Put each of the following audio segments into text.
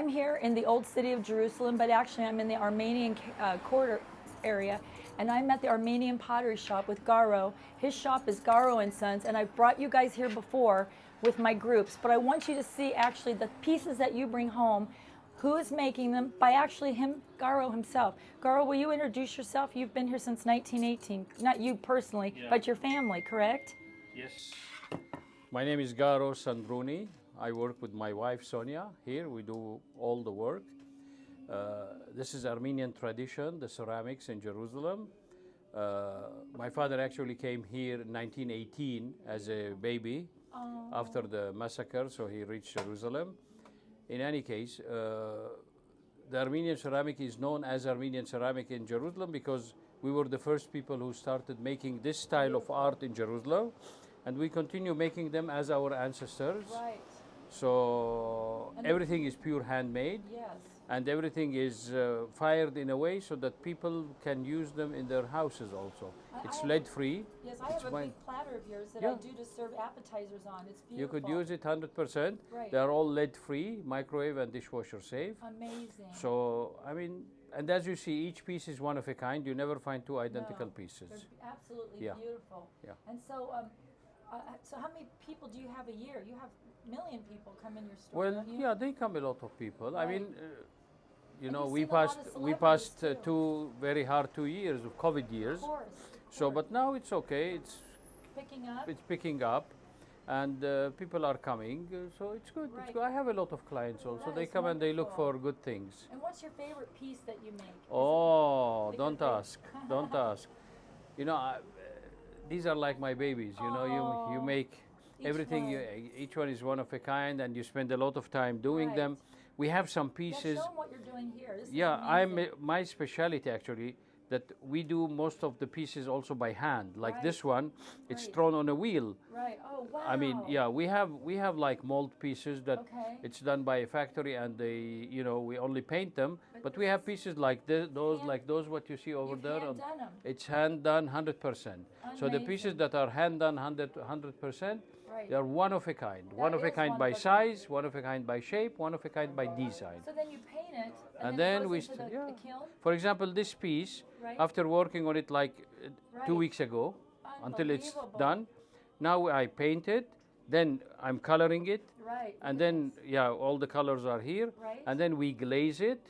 I'm here in the old city of Jerusalem, but actually I'm in the Armenian Quarter area, and I'm at the Armenian pottery shop with Garo. His shop is Garo and Sons, and I've brought you guys here before with my groups, but I want you to see actually the pieces that you bring home, who is making them, by actually him, Garo himself. Garo, will you introduce yourself? You've been here since 1918, not you personally, but your family, correct? Yes. My name is Garo Sandrouni. I work with my wife Sonia here. We do all the work. This is Armenian tradition, the ceramics in Jerusalem. My father actually came here in 1918 as a baby after the massacre, so he reached Jerusalem. In any case, the Armenian ceramic is known as Armenian ceramic in Jerusalem because we were the first people who started making this style of art in Jerusalem, and we continue making them as our ancestors. Right. So everything is pure handmade. Yes. And everything is fired in a way so that people can use them in their houses also. It's lead-free. Yes, I have a big platter of yours that I do to serve appetizers on. It's beautiful. You could use it 100%. Right. They are all lead-free, microwave and dishwasher safe. Amazing. So, I mean, and as you see, each piece is one of a kind. You never find two identical pieces. They're absolutely beautiful. Yeah. And so, so how many people do you have a year? You have a million people come in your store. Well, don't you? yeah, they come a lot of people. Right. I mean, you know, you've we seen a lot of passed celebrities, too. two very hard 2 years of COVID years. Of course. So, but now it's okay. It's picking up, and people are coming. So it's good. Right. It's good. I have a lot of clients also. That They is come and they look wonderful. for good things. And what's your favorite piece that you make? Oh, Like don't your ask. Don't ask. You know, these are like my babies. You know, you make everything. Each one is one of a kind, and you spend a lot of time doing them. We have some pieces. Show them what you're doing here. This is Yeah, my specialty actually, that we do most of the pieces also by hand. Like this one, it's thrown on a wheel. Right. Oh wow. I mean, yeah, we have like mold pieces that it's done by a factory, and they, you know, we only paint them. But we have pieces like those what you see over there. Hand done them. It's hand done 100%. So the pieces that are hand done 100%, they are one of a kind. One of a kind by size, one of a kind by shape, one of a kind by design. So then you paint it, And then then it we goes into the kiln. For example, this piece, after working on it like 2 weeks ago, until it's done, now I paint it, then I'm coloring it, and then all the colors are here, and then we glaze it,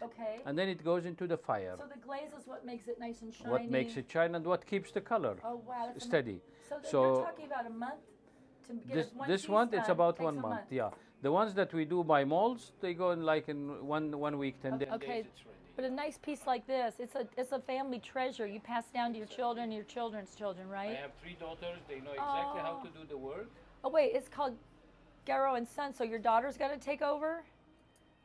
and then it goes into the fire. So the glaze is what makes it nice and shiny. What makes it shine and what keeps the color steady. So you're talking about a month to get this one, it's about 1 month. Yeah, the ones that we do by molds, they go in like in one week, 10 days. Okay, It's ready. but a nice piece like this, it's a family treasure. You pass down to your children and your children's children, right? I have 3 daughters. They know exactly how to do the work. Oh wait, it's called Garo and Sons. So your daughter's got to take over?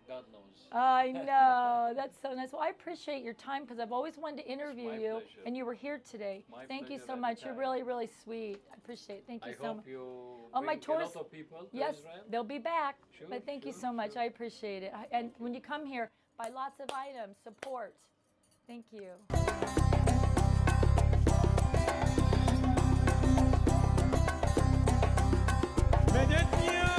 God knows. I know. That's so nice. Well, I appreciate your time because I've always wanted to interview you, pleasure. and you were here today. Thank you so pleasure much. You're anytime. really, really sweet. I appreciate it. Thank you so much. I hope you Oh, my bring a tourists- lot of people to Yes, Israel. they'll be back. Sure, But thank you sure, so much. I appreciate it. And when you come here, buy lots of items. Support. Thank you. Medet niye?